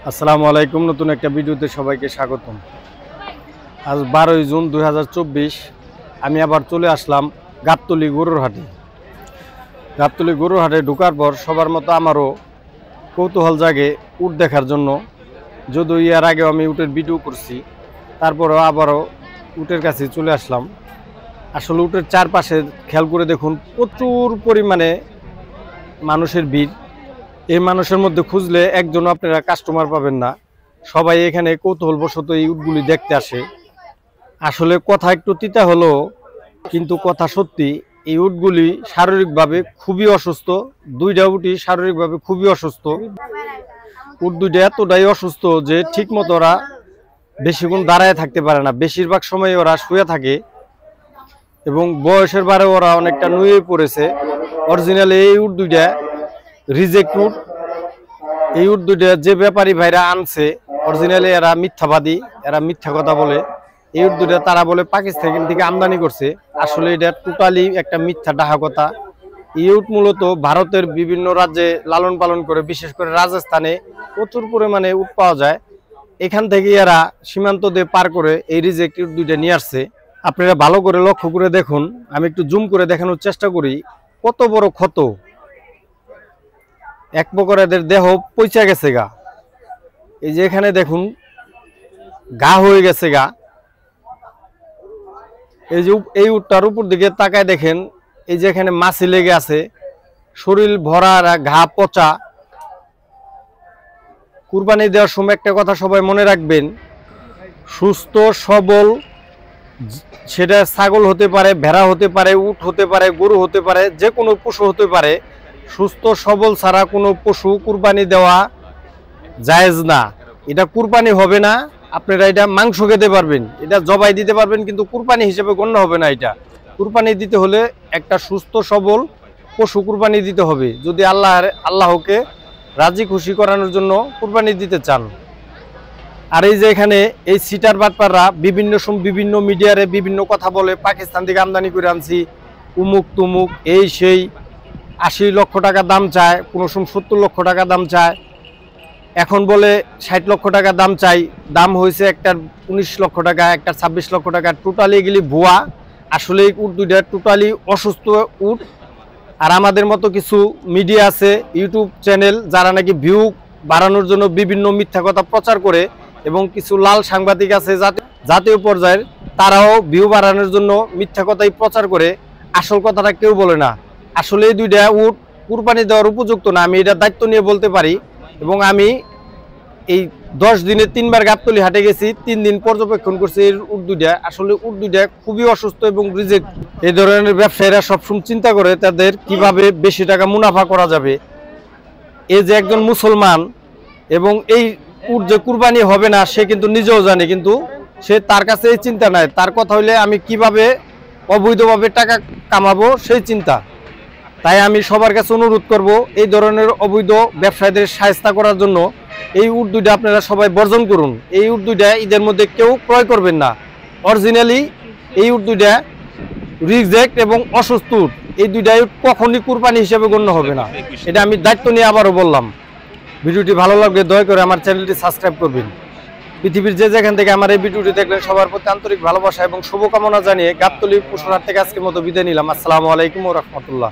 আসসালামু আলাইকুম। নতুন একটা ভিডিওতে সবাইকে স্বাগতম। আজ 12ই জুন 2024 আমি আবার চলে আসলাম গাবতলী গরুর হাটে। গাবতলী গরুর হাটে ঢোকার পর সবার মতো আমারও কৌতূহল জাগে উট দেখার জন্য। যদিও এর আগেও আমি উটের ভিডিও করছি, তারপরেও আবারও উটের কাছে চলে আসলাম। আসলে উটের চারপাশে খেয়াল করে দেখুন, প্রচুর পরিমাণে মানুষের ভিড়। এই মানুষের মধ্যে খুঁজলে একজনও আপনারা কাস্টমার পাবেন না। সবাই এখানে কৌতূহলবশত এই উটগুলি দেখতে আসে। আসলে কথা একটু তিতা হলো, কিন্তু কথা সত্যি। এই উটগুলি শারীরিকভাবে খুবই অসুস্থ। দুইটা উটই শারীরিকভাবে খুবই অসুস্থ। উট দুইটা এতটাই অসুস্থ যে ঠিক মতো ওরা বেশিক্ষণ দাঁড়ায় থাকতে পারে না, বেশিরভাগ সময় ওরা শুয়ে থাকে এবং বয়সের বারে ওরা অনেকটা নুয়ে পড়েছে। অরিজিনালি এই উট দুইটা রিজেক্ট উট। এই উট দুইটা যে ব্যাপারী ভাইরা আনছে, অরিজিনালি এরা মিথ্যাবাদী, এরা মিথ্যা কথা বলে। এই উট দুইটা তারা বলে পাকিস্তান থেকে আমদানি করছে। আসলে এটা টোটালি একটা মিথ্যা ডাহা কথা। এই উট মূলত ভারতের বিভিন্ন রাজ্যে লালন পালন করে, বিশেষ করে রাজস্থানে প্রচুর পরিমাণে উট পাওয়া যায়। এখান থেকে এরা সীমান্ত দিয়ে পার করে এই রিজেক্ট উট দুইটা নিয়ে আসছে। আপনারা ভালো করে লক্ষ্য করে দেখুন, আমি একটু জুম করে দেখানোর চেষ্টা করি কত বড় ক্ষত। এক প্রকার এদের দেহ পচে গেছে গা। এই যে এখানে দেখুন গা হয়ে গেছে গা। এই যে এই উটটার উপর দিকে তাকায় দেখেন, এই যে এখানে মাছি লেগে আছে, শরীর ভরা ঘা পচা। কুরবানি দেওয়ার সময় একটা কথা সবাই মনে রাখবেন, সুস্থ সবল, সেটা ছাগল হতে পারে, ভেড়া হতে পারে, উট হতে পারে, গরু হতে পারে, যে কোনো পশু হতে পারে, সুস্থ সবল ছাড়া কোনো পশু কুরবানি দেওয়া জায়েজ না। এটা কুরবানি হবে না। আপনারা এটা মাংস খেতে পারবেন, এটা জবাই দিতে পারবেন, কিন্তু কুরবানি হিসেবে গণ্য হবে না। এটা কুরবানি দিতে হলে একটা সুস্থ সবল পশু কুরবানি দিতে হবে, যদি আল্লাহকে রাজি খুশি করানোর জন্য কুরবানি দিতে চান। আর এই যে এখানে এই সিটার বাটপাররা বিভিন্ন মিডিয়ারে বিভিন্ন কথা বলে, পাকিস্তান থেকে আমদানি করে আনছি, উমুক তুমুক, এই সেই, 80 লক্ষ টাকা দাম চায়, কোনো সময় 70 লক্ষ টাকা দাম চায়, এখন বলে 60 লক্ষ টাকা দাম চাই। দাম হয়েছে একটার 19 লক্ষ টাকা, একটার 26 লক্ষ টাকা। টোটালি এগুলি ভুয়া। আসলে এই উট দুইটা টোটালি অসুস্থ উট। আর আমাদের মতো কিছু মিডিয়া আছে, ইউটিউব চ্যানেল, যারা নাকি ভিউ বাড়ানোর জন্য বিভিন্ন মিথ্যা কথা প্রচার করে, এবং কিছু লাল সাংবাদিক আছে জাতীয় পর্যায়ের, তারাও ভিউ বাড়ানোর জন্য মিথ্যা কথাই প্রচার করে, আসল কথাটা কেউ বলে না। আসলে এই দুইটা উট কুরবানি দেওয়ার উপযুক্ত না, আমি এটা দায়িত্ব নিয়ে বলতে পারি। এবং আমি এই 10 দিনে 3 বার গাবতলী হাটে গেছি, 3 দিন পর্যবেক্ষণ করছি এই উট দুইটা। আসলে উট দুইটা খুবই অসুস্থ এবং রিজেক্ট। এই ধরনের ব্যবসায়ীরা সবসময় চিন্তা করে তাদের কিভাবে বেশি টাকা মুনাফা করা যাবে। এই যে একজন মুসলমান, এবং এই উট যে কুরবানি হবে না সে কিন্তু নিজেও জানে, কিন্তু সে তার কাছে এই চিন্তা নাই। তার কথা হইলে আমি কিভাবে অবৈধভাবে টাকা কামাবো সেই চিন্তা। তাই আমি সবার কাছে অনুরোধ করব, এই ধরনের অবৈধ ব্যবসায়ীদের শায়েস্তা করার জন্য এই উট দুইটা আপনারা সবাই বর্জন করুন। এই উট দুইটা ঈদের মধ্যে কেউ ক্রয় করবেন না। অরিজিনালি এই উট দুইটা রিজেক্ট এবং অসুস্থ উট। এই দুইটা উট কখনই কুরবানি হিসেবে গণ্য হবে না। এটা আমি দায়িত্ব নিয়ে আবারও বললাম। ভিডিওটি ভালো লাগলে দয়া করে আমার চ্যানেলটি সাবস্ক্রাইব করবেন। পৃথিবীর যে যেখান থেকে আমার এই ভিডিওটি দেখলেন, সবার প্রতি আন্তরিক ভালোবাসা এবং শুভকামনা জানিয়ে গাবতলী পশুর হাট থেকে আজকের মতো বিদায় নিলাম। আসসালামু আলাইকুম ওয়া রাহমাতুল্লাহ।